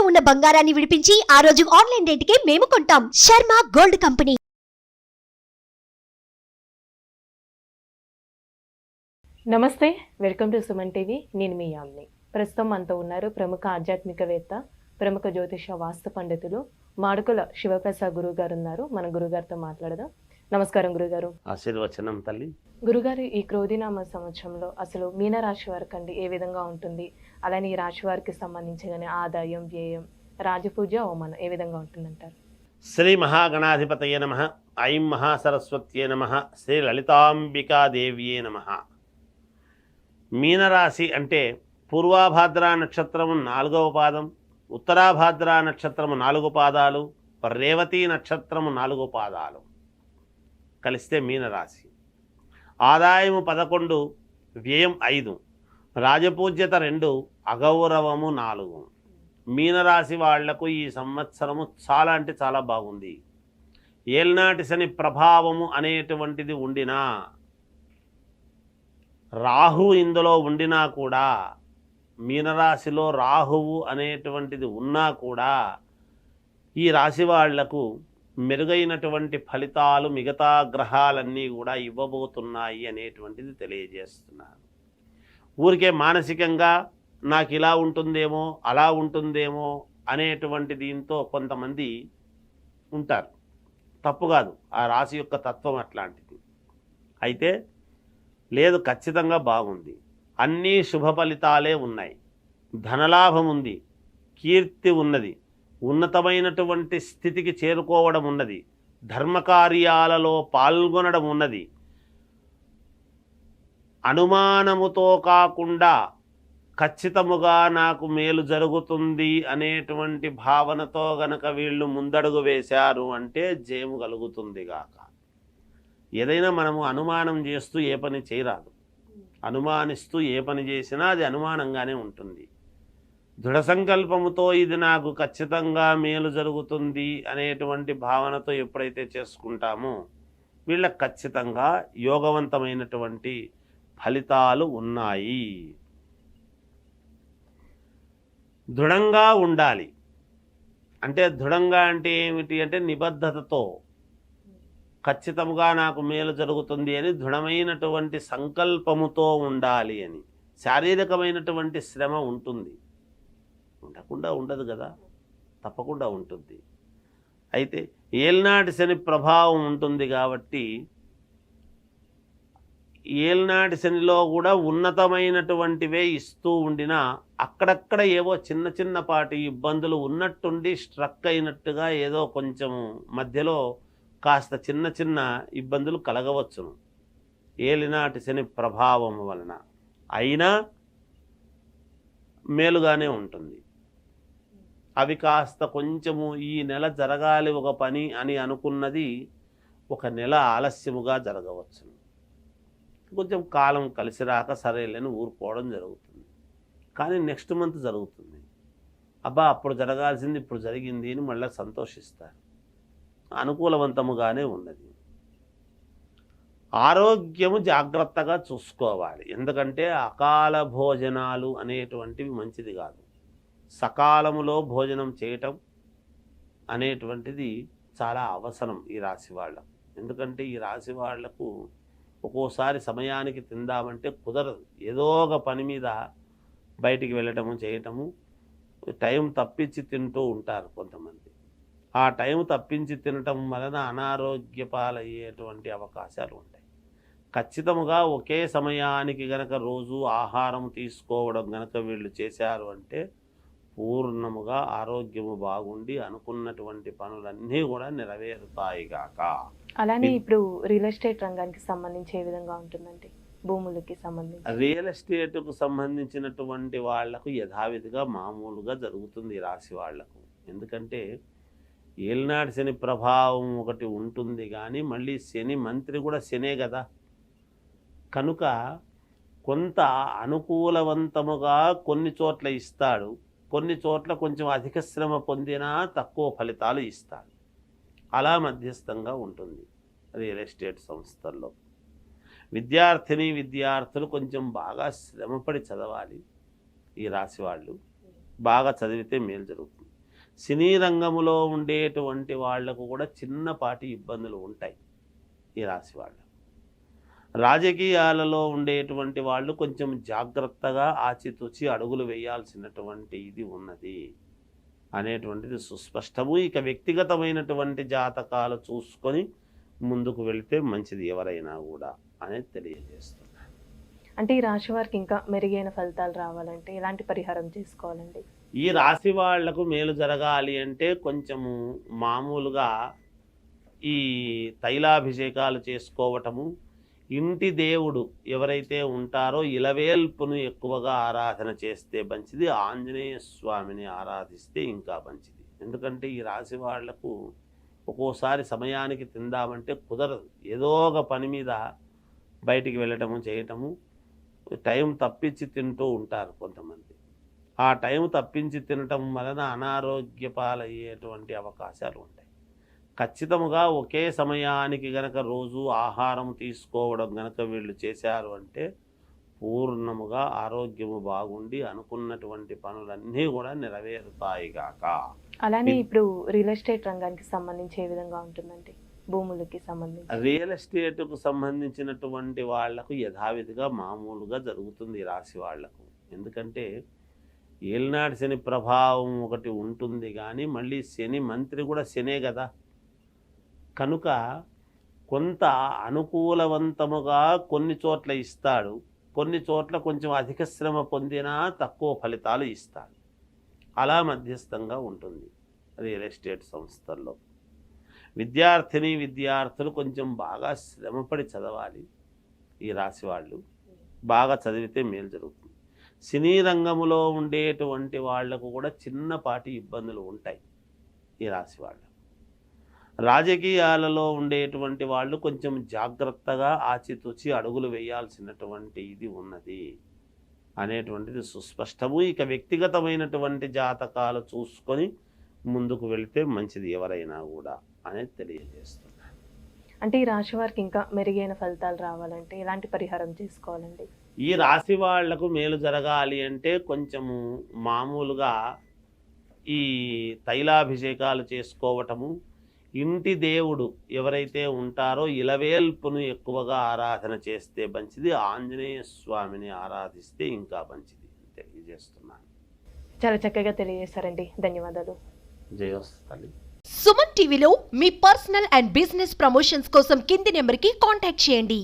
ఉన్న బంగారాన్ని విడిపించి ఆ రోజు ఆన్లైన్ రేటుకే మేము కొంటాం. Sharma gold company. నమస్తే, వెల్కమ్ టు సుమన్ టీవీ. నేను మీ యామ్ని. ప్రస్తుతం మనతో ఉన్నారు ప్రముఖ ఆధ్యాత్మికవేత్త, ప్రముఖ జ్యోతిష వాస్తు పండితులు మాడుకుల శివప్రసాద్ గురువు గారు ఉన్నారు. మన గురుగారితో మాట్లాడదాం. నమస్కారం గురుగారు. ఆశీర్వచనం తల్లి. గురుగారు, ఈ క్రోధినామ సంవత్సరంలో అసలు మీనరాశి వారికి అండి ఏ విధంగా ఉంటుంది? అలానే ఈ రాశి వారికి సంబంధించిన ఆదాయం, వ్యయం, రాజపూజ, అవమానం ఏ విధంగా ఉంటుందంటారు? శ్రీ మహాగణాధిపతయే నమః. ఐం మహాసరస్వత్యే నమః. శ్రీ లలితాంబికాదేవ్యే నమః. మీనరాశి అంటే పూర్వాభాద్ర నక్షత్రము 4వ పాదం, ఉత్తరాభాద్ర నక్షత్రము 4 పాదాలు, రేవతి నక్షత్రము 4 పాదాలు కలిస్తే మీనరాశి. ఆదాయము 11, వ్యయం 5, రాజపూజ్యత 2, అగౌరవము 4. మీనరాశి వాళ్లకు ఈ సంవత్సరము చాలా అంటే చాలా బాగుంది. ఏల్నాటి శని ప్రభావము అనేటువంటిది ఉండినా, రాహు ఇందులో ఉండినా కూడా, మీనరాశిలో రాహువు అనేటువంటిది ఉన్నా కూడా ఈ రాశి వాళ్లకు మెరుగైనటువంటి ఫలితాలు మిగతా గ్రహాలన్నీ కూడా ఇవ్వబోతున్నాయి అనేటువంటిది తెలియజేస్తున్నారు. ఊరికే మానసికంగా నాకు ఇలా ఉంటుందేమో అలా ఉంటుందేమో అనేటువంటి దీంతో కొంతమంది ఉంటారు. తప్పు కాదు, ఆ రాశి యొక్క తత్వం అట్లాంటిది. అయితే లేదు, ఖచ్చితంగా బాగుంది. అన్నీ శుభ ఫలితాలే ఉన్నాయి. ధనలాభం ఉంది, కీర్తి ఉన్నది, ఉన్నతమైనటువంటి స్థితికి చేరుకోవడం ఉన్నది, ధర్మకార్యాలలో పాల్గొనడం ఉన్నది. అనుమానముతో కాకుండా ఖచ్చితముగా నాకు మేలు జరుగుతుంది అనేటువంటి భావనతో గనక వీళ్ళు ముందడుగు వేశారు అంటే జయము కలుగుతుంది గాక. ఏదైనా మనము అనుమానం చేస్తూ ఏ పని చేయరాదు. అనుమానిస్తూ ఏ పని చేసినా అది అనుమానంగానే ఉంటుంది. దృఢ సంకల్పముతో ఇది నాకు ఖచ్చితంగా మేలు జరుగుతుంది అనేటువంటి భావనతో ఎప్పుడైతే చేసుకుంటామో వీళ్ళకి ఖచ్చితంగా యోగవంతమైనటువంటి ఫలితాలు ఉన్నాయి. దృఢంగా ఉండాలి. అంటే దృఢంగా అంటే ఏమిటి అంటే నిబద్ధతతో ఖచ్చితంగా నాకు మేలు జరుగుతుంది అని దృఢమైనటువంటి సంకల్పముతో ఉండాలి అని. శారీరకమైనటువంటి శ్రమ ఉంటుంది, ఉండకుండా ఉండదు కదా, తప్పకుండా ఉంటుంది. అయితే ఏల్నాటి శని ప్రభావం ఉంటుంది కాబట్టి ఏల్నాటి శనిలో కూడా ఉన్నతమైనటువంటివే ఇస్తూ ఉండినా అక్కడక్కడ ఏవో చిన్న చిన్నపాటి ఇబ్బందులు ఉన్నట్టుండి స్ట్రక్ అయినట్టుగా ఏదో కొంచెం మధ్యలో కాస్త చిన్న చిన్న ఇబ్బందులు కలగవచ్చును ఏలినాటి శని ప్రభావం వలన. అయినా మేలుగానే ఉంటుంది. అవి కాస్త కొంచెము ఈ నెల జరగాలి ఒక పని అని అనుకున్నది ఒక నెల ఆలస్యముగా జరగవచ్చును. కొంచెం కాలం కలిసి రాక సరేలేని ఊరుకోవడం జరుగుతుంది. కానీ నెక్స్ట్ మంత్ జరుగుతుంది. అబ్బా అప్పుడు జరగాల్సింది ఇప్పుడు జరిగింది అని మళ్ళీ సంతోషిస్తారు. అనుకూలవంతముగానే ఉన్నది. ఆరోగ్యము జాగ్రత్తగా చూసుకోవాలి. ఎందుకంటే అకాల భోజనాలు అనేటువంటివి మంచిది కాదు. సకాలములో భోజనం చేయటం అనేటువంటిది చాలా అవసరం ఈ రాశి వాళ్ళకు. ఎందుకంటే ఈ రాశి వాళ్లకు ఒక్కోసారి సమయానికి తిందామంటే కుదరదు. ఏదో ఒక పని మీద బయటికి వెళ్ళటము చేయటము, టైం తప్పించి తింటూ ఉంటారు కొంతమంది. ఆ టైం తప్పించి తినటం వలన అనారోగ్య పాలయ్యేటువంటి అవకాశాలు ఉంటాయి. ఖచ్చితంగా ఒకే సమయానికి గనక రోజు ఆహారం తీసుకోవడం గనక వీళ్ళు చేశారు అంటే పూర్ణముగా ఆరోగ్యము బాగుండి అనుకున్నటువంటి పనులన్నీ కూడా నెరవేరుతాయి గాక. అలానే ఇప్పుడు రియల్ ఎస్టేట్ రంగానికి సంబంధించి ఏ విధంగా ఉంటుందండి? భూములకి సంబంధించి రియల్ ఎస్టేట్కు సంబంధించినటువంటి వాళ్లకు యథావిధిగా మామూలుగా జరుగుతుంది ఈ రాశి వాళ్లకు. ఎందుకంటే ఏలినాటి శని ప్రభావం ఒకటి ఉంటుంది, కానీ మళ్ళీ శని మంత్రి కూడా శనే కదా. కనుక కొంత అనుకూలవంతముగా కొన్ని చోట్ల ఇస్తాడు, కొన్ని చోట్ల కొంచెం అధిక శ్రమ పొందినా తక్కువ ఫలితాలు ఇస్తాడు. అలా మధ్యస్థంగా ఉంటుంది రియల్ ఎస్టేట్ సంస్థల్లో. విద్యార్థులు కొంచెం బాగా శ్రమపడి చదవాలి. ఈ రాశి వాళ్ళు బాగా చదివితే మేలు జరుగుతుంది. సినీ రంగంలో ఉండేటువంటి వాళ్లకు కూడా చిన్నపాటి ఇబ్బందులు ఉంటాయి ఈ రాశి వాళ్ళు. రాజకీయాలలో ఉండేటువంటి వాళ్ళు కొంచెం జాగ్రత్తగా ఆచితూచి అడుగులు వేయాల్సినటువంటి ఇది ఉన్నది అనేటువంటిది సుస్పష్టము. ఇక వ్యక్తిగతమైనటువంటి జాతకాలు చూసుకొని ముందుకు వెళితే మంచిది ఎవరైనా కూడా అనేది తెలియజేస్తుంది. అంటే ఈ రాశి వారికి ఇంకా మెరుగైన ఫలితాలు రావాలంటే ఎలాంటి పరిహారం చేసుకోవాలండి? ఈ రాశి వాళ్లకు మేలు జరగాలి అంటే కొంచెము మామూలుగా ఈ తైలాభిషేకాలు చేసుకోవటము, ఇంటి దేవుడు ఎవరైతే ఉంటారో ఇలవేల్పును ఎక్కువగా ఆరాధన చేస్తే మంచిది. ఆంజనేయ స్వామిని ఆరాధిస్తే ఇంకా మంచిది. ఎందుకంటే ఈ రాశి వాళ్లకు ఒక్కోసారి సమయానికి తిందామంటే కుదరదు. ఏదో ఒక పని మీద బయటికి వెళ్ళటము చేయటము, టైం తప్పించి తింటూ ఉంటారు కొంతమంది. ఆ టైం తప్పించి తినటం వలన అనారోగ్య పాలయ్యేటువంటి అవకాశాలు ఉంటాయి. ఖచ్చితముగా ఒకే సమయానికి గనక రోజు ఆహారం తీసుకోవడం గనక వీళ్ళు చేశారు అంటే పూర్ణముగా ఆరోగ్యము బాగుండి అనుకున్నటువంటి పనులన్నీ కూడా నెరవేరుతాయిగాక. అలానే ఇప్పుడు రియల్ ఎస్టేట్ రంగానికి సంబంధించి ఏ విధంగా ఉంటుందండి? భూములకి సంబంధించి రియల్ ఎస్టేట్కు సంబంధించినటువంటి వాళ్లకు యథావిధిగా మామూలుగా జరుగుతుంది ఈ రాశి వాళ్లకు. ఎందుకంటే ఏలినాటి శని ప్రభావం ఒకటి ఉంటుంది, కానీ మళ్ళీ శని మంత్రి కూడా శనే కదా. కనుక కొంత అనుకూలవంతముగా కొన్ని చోట్ల ఇస్తాడు, కొన్ని చోట్ల కొంచెం అధిక శ్రమ పొందినా తక్కువ ఫలితాలు ఇస్తాడు. అలా మధ్యస్థంగా ఉంటుంది రియల్ ఎస్టేట్ సంస్థల్లో. విద్యార్థులు కొంచెం బాగా శ్రమపడి చదవాలి. ఈ రాశి వాళ్ళు బాగా చదివితే మేలు జరుగుతుంది. సినీ రంగంలో ఉండేటువంటి వాళ్లకు కూడా చిన్నపాటి ఇబ్బందులు ఉంటాయి ఈ రాశి వాళ్ళు. రాజకీయాలలో ఉండేటువంటి వాళ్ళు కొంచెం జాగ్రత్తగా ఆచితూచి అడుగులు వేయాల్సినటువంటి ఇది ఉన్నది అనేటువంటిది సుస్పష్టము. ఇక వ్యక్తిగతమైనటువంటి జాతకాలు చూసుకొని ముందుకు వెళితే మంచిది ఎవరైనా కూడా అనేది తెలియజేస్తుంది. అంటే ఈ రాశి వారికి ఇంకా మెరుగైన ఫలితాలు రావాలంటే ఎలాంటి పరిహారం చేసుకోవాలండి? ఈ రాశి వాళ్లకు మేలు జరగాలి అంటే కొంచెము మామూలుగా ఈ తైలాభిషేకాలు చేసుకోవటము, ఇంటి దేవుడు ఎవరైతే ఉంటారో ఇలవేల్పును ఎక్కువగా ఆరాధన చేస్తే మంచిది. ఆంజనేయ స్వామిని ఆరాధిస్తే ఇంకా మంచిది తెలియజేస్తున్నాను. చాలా చక్కగా తెలియజేశారండి, ధన్యవాదాలు. జయోస్తలి. సుమన్ టీవీలో మీ పర్సనల్ అండ్ బిజినెస్ ప్రమోషన్స్ కోసం కింది నెంబర్కి కాంటాక్ట్ చేయండి.